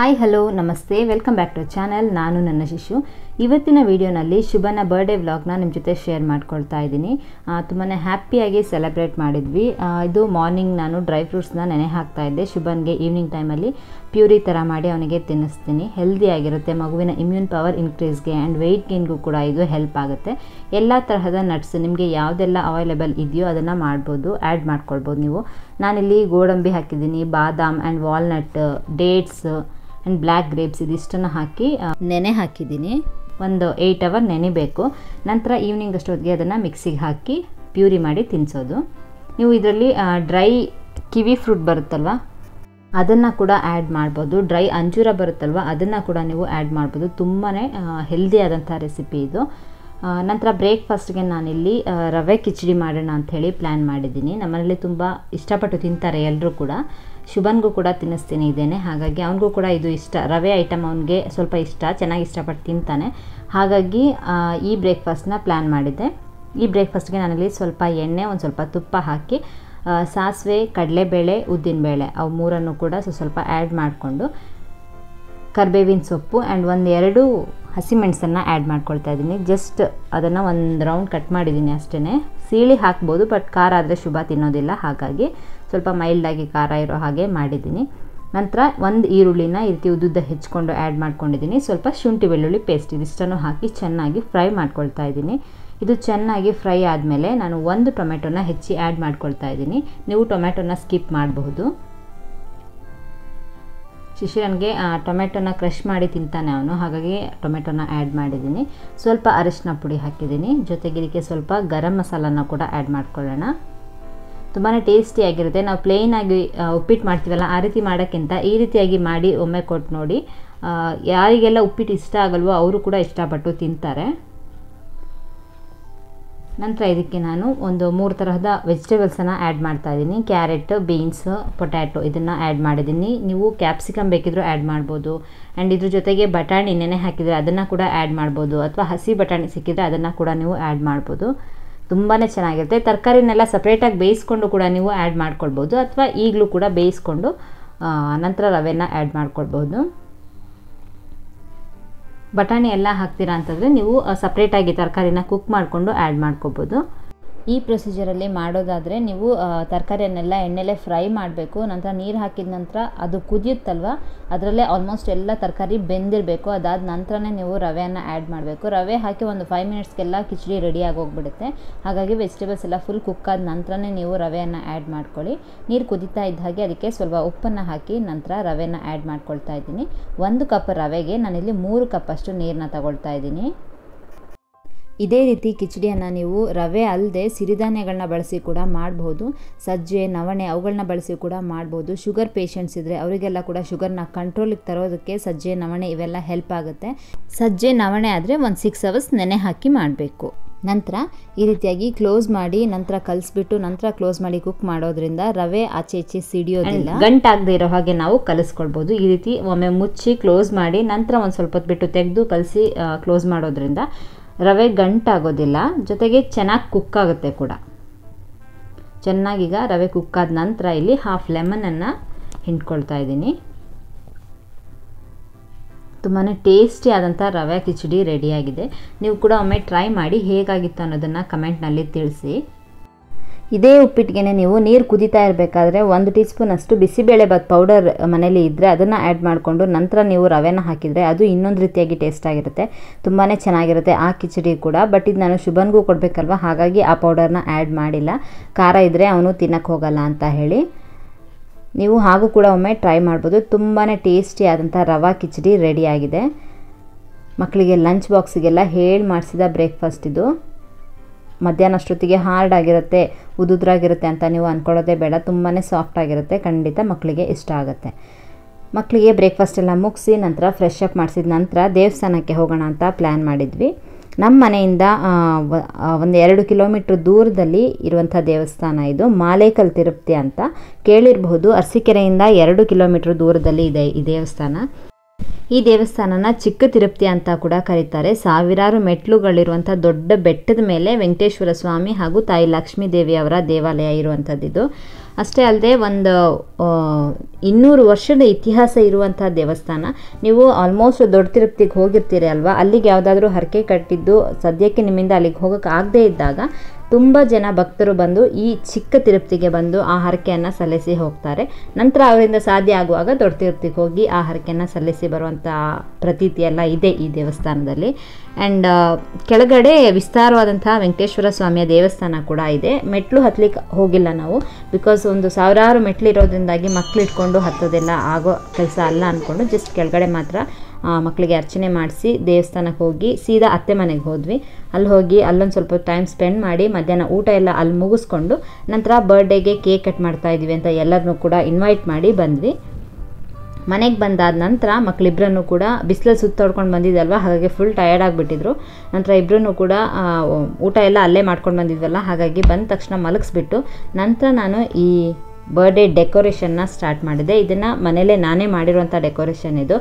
Hi hello ನಮಸ್ತೆ welcome back to channel. ನಾನು ನನ್ನ ಶಿಶು. ಇವತ್ತಿನ ವಿಡಿಯೋನಲ್ಲಿ ಶುಭನ ಬರ್ಡೇ ವ್ಲಾಗ್ನ ನಿಮ್ಮ ಜೊತೆ ಶೇರ್ ಮಾಡ್ಕೊಳ್ತಾ ಇದ್ದೀನಿ. ತುಂಬಾ ಹ್ಯಾಪಿಯಾಗಿ ಸೆಲೆಬ್ರೇಟ್ ಮಾಡಿದ್ವಿ. ಇದು ಮಾರ್ನಿಂಗ್ ನಾನು ಡ್ರೈ ಫ್ರೂಟ್ಸ್ನ ನೆನೆ ಹಾಕ್ತಾ ಇದ್ದೆ. ಶುಭನ್ಗೆ ಈವ್ನಿಂಗ್ ಟೈಮಲ್ಲಿ ಪ್ಯೂರಿ ಥರ ಮಾಡಿ ಅವನಿಗೆ ತಿನ್ನಿಸ್ತೀನಿ. ಹೆಲ್ದಿಯಾಗಿರುತ್ತೆ, ಮಗುವಿನ ಇಮ್ಯೂನ್ ಪವರ್ ಇನ್ಕ್ರೀಸ್ಗೆ ಆ್ಯಂಡ್ ವೆಯ್ಟ್ ಗೇನ್ಗೂ ಕೂಡ ಇದು ಹೆಲ್ಪ್ ಆಗುತ್ತೆ. ಎಲ್ಲ ತರಹದ ನಟ್ಸ್ ನಿಮಗೆ ಯಾವುದೆಲ್ಲ ಅವೈಲೇಬಲ್ ಇದೆಯೋ ಅದನ್ನು ಮಾಡ್ಬೋದು, ಆ್ಯಡ್ ಮಾಡ್ಕೊಳ್ಬೋದು ನೀವು. ನಾನಿಲ್ಲಿ ಗೋಡಂಬಿ ಹಾಕಿದ್ದೀನಿ, ಬಾದಾಮ್ and walnut, dates and black grapes ಇದಿಷ್ಟನ್ನು ಹಾಕಿ ನೆನೆ ಹಾಕಿದ್ದೀನಿ. ಒಂದು 8 ಅವರ್ ನೆನೆಬೇಕು. ನಂತರ ಈವ್ನಿಂಗ್ ಅಷ್ಟೊತ್ತಿಗೆ ಅದನ್ನು ಮಿಕ್ಸಿಗೆ ಹಾಕಿ ಪ್ಯೂರಿ ಮಾಡಿ ತಿನ್ನಿಸೋದು. ನೀವು ಇದರಲ್ಲಿ ಡ್ರೈ ಕಿವಿ ಫ್ರೂಟ್ ಬರುತ್ತಲ್ವ ಅದನ್ನು ಕೂಡ ಆ್ಯಡ್ ಮಾಡ್ಬೋದು. ಡ್ರೈ ಅಂಜೂರ ಬರುತ್ತಲ್ವ ಅದನ್ನು ಕೂಡ ನೀವು ಆ್ಯಡ್ ಮಾಡ್ಬೋದು. ತುಂಬಾ ಹೆಲ್ದಿ ಆದಂಥ ರೆಸಿಪಿ ಇದು. ನಂತರ ಬ್ರೇಕ್ಫಾಸ್ಟ್ಗೆ ನಾನಿಲ್ಲಿ ರವೆ ಕಿಚಡಿ ಮಾಡೋಣ ಅಂಥೇಳಿ ಪ್ಲ್ಯಾನ್ ಮಾಡಿದ್ದೀನಿ. ನಮ್ಮನೇಲಿ ತುಂಬ ಇಷ್ಟಪಟ್ಟು ತಿಂತಾರೆ ಎಲ್ಲರೂ ಕೂಡ. ಶುಭನ್ಗೂ ಕೂಡ ತಿನ್ನಿಸ್ತೀನಿ ಇದ್ದೇನೆ, ಹಾಗಾಗಿ ಅವನಿಗೂ ಕೂಡ ಇದು ಇಷ್ಟ. ರವೆ ಐಟಮ್ ಅವನಿಗೆ ಸ್ವಲ್ಪ ಇಷ್ಟ, ಚೆನ್ನಾಗಿ ಇಷ್ಟಪಟ್ಟು ತಿಂತಾನೆ. ಹಾಗಾಗಿ ಈ ಬ್ರೇಕ್ಫಾಸ್ಟ್ನ ಪ್ಲ್ಯಾನ್ ಮಾಡಿದ್ದೆ. ಈ ಬ್ರೇಕ್ಫಾಸ್ಟ್ಗೆ ನಾನಲ್ಲಿ ಸ್ವಲ್ಪ ಎಣ್ಣೆ, ಒಂದು ಸ್ವಲ್ಪ ತುಪ್ಪ ಹಾಕಿ ಸಾಸಿವೆ, ಕಡಲೆಬೇಳೆ, ಉದ್ದಿನಬೇಳೆ ಅವು ಮೂರನ್ನು ಕೂಡ ಸ್ವಲ್ಪ ಆ್ಯಡ್ ಮಾಡಿಕೊಂಡು ಕರಿಬೇವಿನ ಸೊಪ್ಪು ಆ್ಯಂಡ್ 1-2 ಹಸಿಮೆಣಸನ್ನು ಆ್ಯಡ್ ಮಾಡ್ಕೊಳ್ತಾ ಇದ್ದೀನಿ. ಜಸ್ಟ್ ಅದನ್ನು ಒಂದು ರೌಂಡ್ ಕಟ್ ಮಾಡಿದ್ದೀನಿ ಅಷ್ಟೇ. ಸೀಳಿ ಹಾಕ್ಬೋದು, ಬಟ್ ಖಾರ ಆದರೆ ಶುಭ ತಿನ್ನೋದಿಲ್ಲ, ಹಾಗಾಗಿ ಸ್ವಲ್ಪ ಮೈಲ್ಡಾಗಿ ಖಾರ ಇರೋ ಹಾಗೆ ಮಾಡಿದ್ದೀನಿ. ನಂತರ 1 ಈರುಳ್ಳಿನ ಈ ರೀತಿ ಉದ್ದುದ್ದ ಹೆಚ್ಕೊಂಡು ಆ್ಯಡ್ ಮಾಡ್ಕೊಂಡಿದ್ದೀನಿ. ಸ್ವಲ್ಪ ಶುಂಠಿ ಬೆಳ್ಳುಳ್ಳಿ ಪೇಸ್ಟ್ ಇದಿಷ್ಟನ್ನು ಹಾಕಿ ಚೆನ್ನಾಗಿ ಫ್ರೈ ಮಾಡ್ಕೊಳ್ತಾ ಇದ್ದೀನಿ. ಇದು ಚೆನ್ನಾಗಿ ಫ್ರೈ ಆದಮೇಲೆ ನಾನು 1 ಟೊಮೆಟೊನ ಹೆಚ್ಚಿ ಆ್ಯಡ್ ಮಾಡ್ಕೊಳ್ತಾ ಇದ್ದೀನಿ. ನೀವು ಟೊಮೆಟೊನ ಸ್ಕಿಪ್ ಮಾಡಬಹುದು. ಶಿಶಿರನ್ಗೆ ಟೊಮೆಟೊನ ಕ್ರಷ್ ಮಾಡಿ ತಿಂತಾನೆ ಅವನು, ಹಾಗಾಗಿ ಟೊಮೆಟೊನ ಆ್ಯಡ್ ಮಾಡಿದ್ದೀನಿ. ಸ್ವಲ್ಪ ಅರಿಶಿನ ಪುಡಿ ಹಾಕಿದ್ದೀನಿ. ಜೊತೆಗೆ ಇದಕ್ಕೆ ಸ್ವಲ್ಪ ಗರಂ ಮಸಾಲನ ಕೂಡ ಆ್ಯಡ್ ಮಾಡ್ಕೊಳ್ಳೋಣ. ತುಂಬಾ ಟೇಸ್ಟಿಯಾಗಿರುತ್ತೆ. ನಾವು ಪ್ಲೇನಾಗಿ ಉಪ್ಪಿಟ್ಟು ಮಾಡ್ತೀವಲ್ಲ ಆ ರೀತಿ ಮಾಡೋಕ್ಕಿಂತ ಈ ರೀತಿಯಾಗಿ ಮಾಡಿ ಒಮ್ಮೆ ಕೊಟ್ಟು ನೋಡಿ. ಯಾರಿಗೆಲ್ಲ ಉಪ್ಪಿಟ್ಟು ಇಷ್ಟ ಆಗಲ್ವೋ ಅವರು ಕೂಡ ಇಷ್ಟಪಟ್ಟು ತಿಂತಾರೆ. ನಂತರ ಇದಕ್ಕೆ ನಾನು ಒಂದು 3 ತರಹದ ವೆಜಿಟೇಬಲ್ಸನ್ನು ಆ್ಯಡ್ ಮಾಡ್ತಾ ಇದ್ದೀನಿ. ಕ್ಯಾರೆಟ್, ಬೀನ್ಸ್, ಪೊಟ್ಯಾಟೊ ಇದನ್ನು ಆ್ಯಡ್ ಮಾಡಿದ್ದೀನಿ. ನೀವು ಕ್ಯಾಪ್ಸಿಕಮ್ ಬೇಕಿದ್ರೂ ಆ್ಯಡ್ ಮಾಡ್ಬೋದು. ಆ್ಯಂಡ್ ಇದ್ರ ಜೊತೆಗೆ ಬಟಾಣಿ ನೆನೆ ಹಾಕಿದರೆ ಅದನ್ನು ಕೂಡ ಆ್ಯಡ್ ಮಾಡ್ಬೋದು, ಅಥವಾ ಹಸಿ ಬಟಾಣಿ ಸಿಕ್ಕಿದರೆ ಅದನ್ನು ಕೂಡ ನೀವು ಆ್ಯಡ್ ಮಾಡ್ಬೋದು. ತುಂಬಾ ಚೆನ್ನಾಗಿರುತ್ತೆ. ತರಕಾರಿನೆಲ್ಲ ಸಪ್ರೇಟಾಗಿ ಬೇಯಿಸ್ಕೊಂಡು ಕೂಡ ನೀವು ಆ್ಯಡ್ ಮಾಡ್ಕೊಳ್ಬೋದು, ಅಥವಾ ಈಗಲೂ ಕೂಡ ಬೇಯಿಸ್ಕೊಂಡು ನಂತರ ರವೆನ ಆ್ಯಡ್ ಮಾಡ್ಕೊಳ್ಬೋದು. ಬಟಾಣಿ ಎಲ್ಲ ಹಾಕ್ತೀರಾ ಅಂತಂದರೆ ನೀವು ಸಪ್ರೇಟಾಗಿ ತರಕಾರಿನ ಕುಕ್ ಮಾಡಿಕೊಂಡು ಆ್ಯಡ್ ಮಾಡ್ಕೋಬೋದು. ಈ ಪ್ರೊಸೀಜರಲ್ಲಿ ಮಾಡೋದಾದರೆ ನೀವು ತರಕಾರಿಯನ್ನೆಲ್ಲ ಎಣ್ಣೆಲೆ ಫ್ರೈ ಮಾಡಬೇಕು. ನಂತರ ನೀರು ಹಾಕಿದ ನಂತರ ಅದು ಕುದಿಯುತ್ತಲ್ವ, ಅದರಲ್ಲೇ ಆಲ್ಮೋಸ್ಟ್ ಎಲ್ಲ ತರಕಾರಿ ಬೆಂದಿರಬೇಕು. ಅದಾದ ನಂತರನೇ ನೀವು ರವೆಯನ್ನು ಆ್ಯಡ್ ಮಾಡಬೇಕು. ರವೆ ಹಾಕಿ ಒಂದು 5 ಮಿನಿಟ್ಸ್ಗೆಲ್ಲ ಕಿಚಡಿ ರೆಡಿ ಆಗೋಗ್ಬಿಡುತ್ತೆ. ಹಾಗಾಗಿ ವೆಜಿಟೇಬಲ್ಸ್ ಎಲ್ಲ ಫುಲ್ ಕುಕ್ ಆದ ನಂತರನೇ ನೀವು ರವೆಯನ್ನು ಆ್ಯಡ್ ಮಾಡ್ಕೊಳ್ಳಿ. ನೀರು ಕುದೀತಾ ಇದ್ದ ಹಾಗೆ ಅದಕ್ಕೆ ಸ್ವಲ್ಪ ಉಪ್ಪನ್ನು ಹಾಕಿ ನಂತರ ರವೆನ ಆ್ಯಡ್ ಮಾಡ್ಕೊಳ್ತಾ ಇದ್ದೀನಿ. 1 ಕಪ್ ರವೆಗೆ ನಾನಿಲ್ಲಿ 3 ಕಪ್ಪಷ್ಟು ನೀರನ್ನ ತಗೊಳ್ತಾ ಇದ್ದೀನಿ. ಇದೇ ರೀತಿ ಕಿಚಡಿಯನ್ನು ನೀವು ರವೆ ಅಲ್ಲದೆ ಸಿರಿಧಾನ್ಯಗಳನ್ನ ಬಳಸಿ ಕೂಡ ಮಾಡ್ಬೋದು. ಸಜ್ಜೆ, ನವಣೆ ಅವುಗಳನ್ನ ಬಳಸಿ ಕೂಡ ಮಾಡ್ಬೋದು. ಶುಗರ್ ಪೇಷಂಟ್ಸ್ ಇದ್ದರೆ ಅವರಿಗೆಲ್ಲ ಕೂಡ ಶುಗರ್ನ ಕಂಟ್ರೋಲಿಗೆ ತರೋದಕ್ಕೆ ಸಜ್ಜೆ, ನವಣೆ ಇವೆಲ್ಲ ಹೆಲ್ಪ್ ಆಗುತ್ತೆ. ಸಜ್ಜೆ, ನವಣೆ ಆದರೆ ಒಂದು 6 ಅವರ್ಸ್ ನೆನೆ ಹಾಕಿ ಮಾಡಬೇಕು. ನಂತರ ಈ ರೀತಿಯಾಗಿ ಕ್ಲೋಸ್ ಮಾಡಿ ನಂತರ ಕಲಿಸ್ಬಿಟ್ಟು ನಂತರ ಕ್ಲೋಸ್ ಮಾಡಿ ಕುಕ್ ಮಾಡೋದ್ರಿಂದ ರವೆ ಆಚೆ ಈಚೆ ಸಿಡಿಯೋದಿಲ್ಲ, ಗಂಟಾಗದೆ ಇರೋ ಹಾಗೆ ನಾವು ಕಲಿಸ್ಕೊಳ್ಬೋದು. ಈ ರೀತಿ ಒಮ್ಮೆ ಮುಚ್ಚಿ ಕ್ಲೋಸ್ ಮಾಡಿ ನಂತರ ಒಂದು ಸ್ವಲ್ಪ ಹೊತ್ತು ಬಿಟ್ಟು ತೆಗೆದು ಕಲಸಿ ಕ್ಲೋಸ್ ಮಾಡೋದ್ರಿಂದ ರವೆ ಗಂಟಾಗೋದಿಲ್ಲ, ಜೊತೆಗೆ ಚೆನ್ನಾಗಿ ಕುಕ್ ಆಗುತ್ತೆ ಕೂಡ. ಚೆನ್ನಾಗೀಗ ರವೆ ಕುಕ್ಕಾದ ನಂತರ ಇಲ್ಲಿ 1/2 ಲೆಮನನ್ನು ಹಿಂಡ್ಕೊಳ್ತಾ ಇದ್ದೀನಿ. ತುಂಬಾ ಟೇಸ್ಟಿ ಆದಂಥ ರವೆ ಕಿಚಡಿ ರೆಡಿಯಾಗಿದೆ. ನೀವು ಕೂಡ ಒಮ್ಮೆ ಟ್ರೈ ಮಾಡಿ ಹೇಗಾಗಿತ್ತು ಅನ್ನೋದನ್ನು ಕಮೆಂಟ್ನಲ್ಲಿ ತಿಳಿಸಿ. ಇದೇ ಉಪ್ಪಿಟ್ಟಿಗೆ ನೀವು ನೀರು ಕುದೀತಾ ಇರಬೇಕಾದ್ರೆ 1 ಟೀ ಸ್ಪೂನ್ ಅಷ್ಟು ಬಿಸಿಬೇಳೆಬಾತ್ ಪೌಡರ್ ಮನೇಲಿ ಇದ್ದರೆ ಅದನ್ನು ಆ್ಯಡ್ ಮಾಡಿಕೊಂಡು ನಂತರ ನೀವು ರವೆನ ಹಾಕಿದರೆ ಅದು ಇನ್ನೊಂದು ರೀತಿಯಾಗಿ ಟೇಸ್ಟ್ ಆಗಿರುತ್ತೆ. ತುಂಬಾ ಚೆನ್ನಾಗಿರುತ್ತೆ ಆ ಕಿಚಡಿ ಕೂಡ. ಬಟ್ ಇದು ನಾನು ಶುಭನ್ಗೂ ಕೊಡಬೇಕಲ್ವ, ಹಾಗಾಗಿ ಆ ಪೌಡರ್ನ ಆ್ಯಡ್ ಮಾಡಿಲ್ಲ. ಖಾರ ಇದ್ದರೆ ಅವನು ತಿನ್ನಕ್ಕೆ ಹೋಗಲ್ಲ ಅಂತ ಹೇಳಿ. ನೀವು ಹಾಗೂ ಕೂಡ ಒಮ್ಮೆ ಟ್ರೈ ಮಾಡ್ಬೋದು. ತುಂಬಾ ಟೇಸ್ಟಿ ಆದಂಥ ರವಾ ಕಿಚಡಿ ರೆಡಿಯಾಗಿದೆ. ಮಕ್ಕಳಿಗೆ ಲಂಚ್ ಬಾಕ್ಸಿಗೆಲ್ಲ ಹೇಳಿ ಮಾಡಿಸಿದ ಬ್ರೇಕ್ಫಾಸ್ಟ್ ಇದು. ಮಧ್ಯಾಹ್ನ ಅಷ್ಟೊತ್ತಿಗೆ ಹಾರ್ಡ್ ಆಗಿರುತ್ತೆ, ಉದುದ್ರಾಗಿರುತ್ತೆ ಅಂತ ನೀವು ಅಂದ್ಕೊಳ್ಳೋದೇ ಬೇಡ. ತುಂಬಾ ಸಾಫ್ಟ್ ಆಗಿರುತ್ತೆ, ಖಂಡಿತ ಮಕ್ಕಳಿಗೆ ಇಷ್ಟ ಆಗುತ್ತೆ. ಮಕ್ಕಳಿಗೆ ಬ್ರೇಕ್ಫಾಸ್ಟ್ ಎಲ್ಲ ಮುಗಿಸಿ ನಂತರ ಫ್ರೆಶ್ ಅಪ್ ಮಾಡಿಸಿದ ನಂತರ ದೇವಸ್ಥಾನಕ್ಕೆ ಹೋಗೋಣ ಅಂತ ಪ್ಲ್ಯಾನ್ ಮಾಡಿದ್ವಿ. ನಮ್ಮ ಮನೆಯಿಂದ 1-2 ಕಿಲೋಮೀಟ್ರ್ ದೂರದಲ್ಲಿ ಇರುವಂಥ ದೇವಸ್ಥಾನ ಇದು. ಮಾಲೇಕಲ್ ತಿರುಪತಿ ಅಂತ ಕೇಳಿರಬಹುದು. ಅರಸೀಕೆರೆಯಿಂದ 2 ಕಿಲೋಮೀಟ್ರ್ ದೂರದಲ್ಲಿ ಇದೆ ಈ ದೇವಸ್ಥಾನ. ಈ ದೇವಸ್ಥಾನನ ಚಿಕ್ಕ ತಿರುಪತಿ ಅಂತ ಕೂಡ ಕರೀತಾರೆ. ಸಾವಿರಾರು ಮೆಟ್ಲುಗಳಿರುವಂಥ ದೊಡ್ಡ ಬೆಟ್ಟದ ಮೇಲೆ ವೆಂಕಟೇಶ್ವರ ಸ್ವಾಮಿ ಹಾಗೂ ತಾಯಿ ಲಕ್ಷ್ಮೀ ದೇವಿಯವರ ದೇವಾಲಯ ಇರುವಂಥದ್ದಿದು. ಅಷ್ಟೇ ಅಲ್ಲದೆ ಒಂದು 200 ವರ್ಷದ ಇತಿಹಾಸ ಇರುವಂಥ ದೇವಸ್ಥಾನ. ನೀವು ಆಲ್ಮೋಸ್ಟ್ ದೊಡ್ಡ ತಿರುಪತಿಗೆ ಹೋಗಿರ್ತೀರಿ ಅಲ್ವಾ, ಅಲ್ಲಿಗೆ ಯಾವುದಾದ್ರೂ ಹರಕೆ ಕಟ್ಟಿದ್ದು ಸದ್ಯಕ್ಕೆ ನಿಮ್ಮಿಂದ ಅಲ್ಲಿಗೆ ಹೋಗೋಕ್ಕೆ ಆಗದೇ ಇದ್ದಾಗ ತುಂಬ ಜನ ಭಕ್ತರು ಬಂದು ಈ ಚಿಕ್ಕ ತಿರುಪತಿಗೆ ಬಂದು ಆ ಹರಕೆಯನ್ನು ಸಲ್ಲಿಸಿ ಹೋಗ್ತಾರೆ. ನಂತರ ಅವರಿಂದ ಸಾಧ್ಯ ಆಗುವಾಗ ದೊಡ್ಡ ತಿರುಪತಿಗೆ ಹೋಗಿ ಆ ಹರಕೆಯನ್ನು ಸಲ್ಲಿಸಿ ಬರುವಂಥ ಪ್ರತೀತಿ ಎಲ್ಲ ಇದೆ ಈ ದೇವಸ್ಥಾನದಲ್ಲಿ. ಆ್ಯಂಡ್ ಕೆಳಗಡೆ ವಿಸ್ತಾರವಾದಂಥ ವೆಂಕಟೇಶ್ವರ ಸ್ವಾಮಿಯ ದೇವಸ್ಥಾನ ಕೂಡ ಇದೆ. ಮೆಟ್ಲು ಹತ್ತಲಿಕ್ಕೆ ಹೋಗಿಲ್ಲ ನಾವು, ಬಿಕಾಸ್ ಒಂದು ಸಾವಿರಾರು ಮೆಟ್ಲು ಇರೋದ್ರಿಂದಾಗಿ ಮಕ್ಳು ಇಟ್ಕೊಂಡು ಹತ್ತೋದೆಲ್ಲ ಆಗೋ ಕೆಲಸ ಅಲ್ಲ ಅಂದ್ಕೊಂಡು ಜಸ್ಟ್ ಕೆಳಗಡೆ ಮಾತ್ರ ಮಕ್ಕಳಿಗೆ ಅರ್ಚನೆ ಮಾಡಿಸಿ ದೇವಸ್ಥಾನಕ್ಕೆ ಹೋಗಿ ಸೀದಾ ಅತ್ತೆ ಮನೆಗೆ ಹೋದ್ವಿ. ಅಲ್ಲಿ ಹೋಗಿ ಅಲ್ಲೊಂದು ಸ್ವಲ್ಪ ಟೈಮ್ ಸ್ಪೆಂಡ್ ಮಾಡಿ ಮಧ್ಯಾಹ್ನ ಊಟ ಎಲ್ಲ ಅಲ್ಲಿ ಮುಗಿಸ್ಕೊಂಡು ನಂತರ ಬರ್ಡೇಗೆ ಕೇಕ್ ಕಟ್ ಮಾಡ್ತಾಯಿದ್ವಿ ಅಂತ ಎಲ್ಲರನ್ನೂ ಕೂಡ ಇನ್ವೈಟ್ ಮಾಡಿ ಬಂದ್ವಿ. ಮನೆಗೆ ಬಂದಾದ ನಂತರ ಮಕ್ಕಳಿಬ್ಬರನ್ನು ಕೂಡ ಬಿಸಿಲಲ್ಲಿ ಸುತ್ತಾಡ್ಕೊಂಡು ಬಂದಿದ್ದಲ್ವ, ಹಾಗಾಗಿ ಫುಲ್ ಟಯರ್ಡ್ ಆಗಿಬಿಟ್ಟಿದ್ರು. ನಂತರ ಇಬ್ಬರೂ ಕೂಡ ಊಟ ಎಲ್ಲ ಅಲ್ಲೇ ಮಾಡ್ಕೊಂಡು ಬಂದಿದ್ವಲ್ಲ, ಹಾಗಾಗಿ ಬಂದ ತಕ್ಷಣ ಮಲಗಿಸ್ಬಿಟ್ಟು ನಂತರ ನಾನು ಈ ಬರ್ಡೇ ಡೆಕೋರೇಷನ್ನ ಸ್ಟಾರ್ಟ್ ಮಾಡಿದೆ. ಇದನ್ನು ಮನೇಲೇ ನಾನೇ ಮಾಡಿರುವಂಥ ಡೆಕೋರೇಷನ್ ಇದು.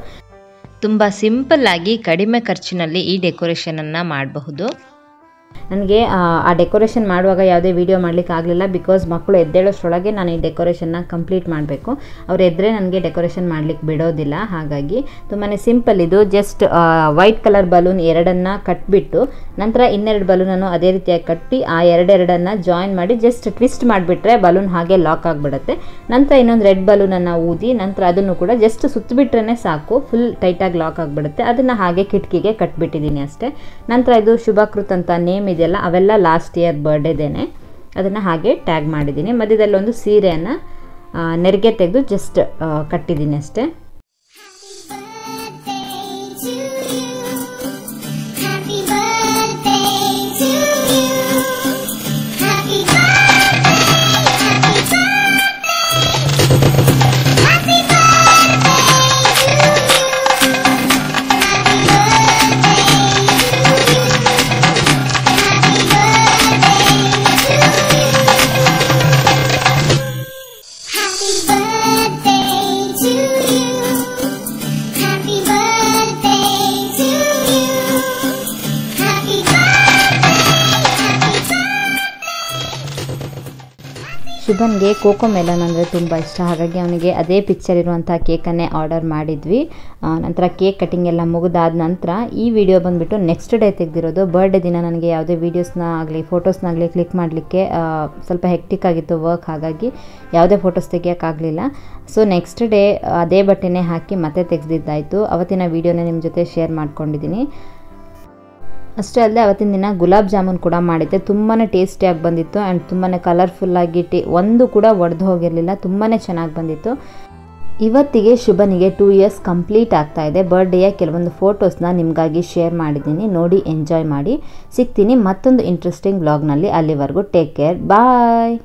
ತುಂಬ ಸಿಂಪಲ್ಲಾಗಿ ಕಡಿಮೆ ಖರ್ಚಿನಲ್ಲಿ ಈ ಡೆಕೋರೇಷನನ್ನು ಮಾಡಬಹುದು. ನನಗೆ ಆ ಡೆಕೋರೇಷನ್ ಮಾಡುವಾಗ ಯಾವುದೇ ವೀಡಿಯೋ ಮಾಡಲಿಕ್ಕೆ ಆಗಲಿಲ್ಲ, ಬಿಕಾಸ್ ಮಕ್ಕಳು ಎದ್ದೇಳೋಷ್ಟರೊಳಗೆ ನಾನು ಈ ಡೆಕೋರೇಷನ್ನ ಕಂಪ್ಲೀಟ್ ಮಾಡಬೇಕು. ಅವ್ರು ಎದ್ದರೆ ನನಗೆ ಡೆಕೋರೇಷನ್ ಮಾಡಲಿಕ್ಕೆ ಬಿಡೋದಿಲ್ಲ. ಹಾಗಾಗಿ ತುಂಬಾ ಸಿಂಪಲ್ ಇದು. ಜಸ್ಟ್ ವೈಟ್ ಕಲರ್ ಬಲೂನ್ 2 ಕಟ್ಬಿಟ್ಟು ನಂತರ ಇನ್ನೆರಡು ಬಲೂನನ್ನು ಅದೇ ರೀತಿಯಾಗಿ ಕಟ್ಟಿ ಆ ಎರಡೆರಡನ್ನು ಜಾಯಿನ್ ಮಾಡಿ ಜಸ್ಟ್ ಟ್ವಿಸ್ಟ್ ಮಾಡಿಬಿಟ್ರೆ ಬಲೂನ್ ಹಾಗೆ ಲಾಕ್ ಆಗಿಬಿಡುತ್ತೆ. ನಂತರ ಇನ್ನೊಂದು ರೆಡ್ ಬಲೂನನ್ನು ಊದಿ ನಂತರ ಅದನ್ನು ಕೂಡ ಜಸ್ಟ್ ಸುತ್ತಬಿಟ್ರೆ ಸಾಕು, ಫುಲ್ ಟೈಟಾಗಿ ಲಾಕ್ ಆಗಿಬಿಡುತ್ತೆ. ಅದನ್ನು ಹಾಗೆ ಕಿಟಕಿಗೆ ಕಟ್ಬಿಟ್ಟಿದ್ದೀನಿ ಅಷ್ಟೇ. ನಂತರ ಇದು ಶುಭಕೃತ್ ಅಂತ ನೇಮ್ ಇದೆಯಲ್ಲ, ಅವೆಲ್ಲ ಲಾಸ್ಟ್ ಇಯರ್ ಬರ್ಡೇದೇನೆ, ಅದನ್ನು ಹಾಗೆ ಟ್ಯಾಗ್ ಮಾಡಿದ್ದೀನಿ. ಮಧ್ಯದಲ್ಲಿ ಒಂದು ಸೀರೆಯನ್ನು ನೆರಿಗೆ ತೆಗೆದು ಜಸ್ಟ್ ಕಟ್ಟಿದ್ದೀನಿ ಅಷ್ಟೇ. ಶುಭನ್ಗೆ ಕೋಕೋ ಮೆಲನ್ ಅಂದರೆ ತುಂಬ ಇಷ್ಟ, ಹಾಗಾಗಿ ಅವನಿಗೆ ಅದೇ ಪಿಕ್ಚರ್ ಇರುವಂಥ ಕೇಕನ್ನೇ ಆರ್ಡರ್ ಮಾಡಿದ್ವಿ. ನಂತರ ಕೇಕ್ ಕಟಿಂಗ್ ಎಲ್ಲ ಮುಗಿದಾದ ನಂತರ ಈ ವಿಡಿಯೋ ಬಂದುಬಿಟ್ಟು ನೆಕ್ಸ್ಟ್ ಡೇ ತೆಗೆದಿರೋದು. ಬರ್ಡೇ ದಿನ ನನಗೆ ಯಾವುದೇ ವೀಡಿಯೋಸ್ನ ಆಗಲಿ ಫೋಟೋಸ್ನಾಗಲಿ ಕ್ಲಿಕ್ ಮಾಡಲಿಕ್ಕೆ ಸ್ವಲ್ಪ ಹೆಕ್ಟಿಕ್ ಆಗಿತ್ತು ವರ್ಕ್, ಹಾಗಾಗಿ ಯಾವುದೇ ಫೋಟೋಸ್ ತೆಗಿಯೋಕ್ಕಾಗಲಿಲ್ಲ. ಸೊ ನೆಕ್ಸ್ಟ್ ಡೇ ಅದೇ ಬಟ್ಟೆನೇ ಹಾಕಿ ಮತ್ತೆ ತೆಗೆದಿದ್ದಾಯಿತು. ಅವತ್ತಿನ ವೀಡಿಯೋನೇ ನಿಮ್ಮ ಜೊತೆ ಶೇರ್ ಮಾಡ್ಕೊಂಡಿದ್ದೀನಿ. ಅಷ್ಟೇ ಅಲ್ಲದೆ ಅವತ್ತಿನ ದಿನ ಗುಲಾಬ್ ಜಾಮೂನ್ ಕೂಡ ಮಾಡಿದ್ದೆ. ತುಂಬಾ ಟೇಸ್ಟಿಯಾಗಿ ಬಂದಿತ್ತು ಆ್ಯಂಡ್ ತುಂಬಾ ಕಲರ್ಫುಲ್ಲಾಗಿ ಒಂದು ಕೂಡ ಒಡೆದು ಹೋಗಿರಲಿಲ್ಲ, ತುಂಬಾ ಚೆನ್ನಾಗಿ ಬಂದಿತ್ತು. ಇವತ್ತಿಗೆ ಶುಭನಿಗೆ 2 ಇಯರ್ಸ್ ಕಂಪ್ಲೀಟ್ ಆಗ್ತಾ ಇದೆ. ಬರ್ಡೇಯ ಕೆಲವೊಂದು ಫೋಟೋಸ್ನ ನಿಮಗಾಗಿ ಶೇರ್ ಮಾಡಿದ್ದೀನಿ, ನೋಡಿ ಎಂಜಾಯ್ ಮಾಡಿ. ಸಿಗ್ತೀನಿ ಮತ್ತೊಂದು ಇಂಟ್ರೆಸ್ಟಿಂಗ್ ವ್ಲಾಗ್ನಲ್ಲಿ. ಅಲ್ಲಿವರೆಗೂ ಟೇಕ್ ಕೇರ್, ಬಾಯ್.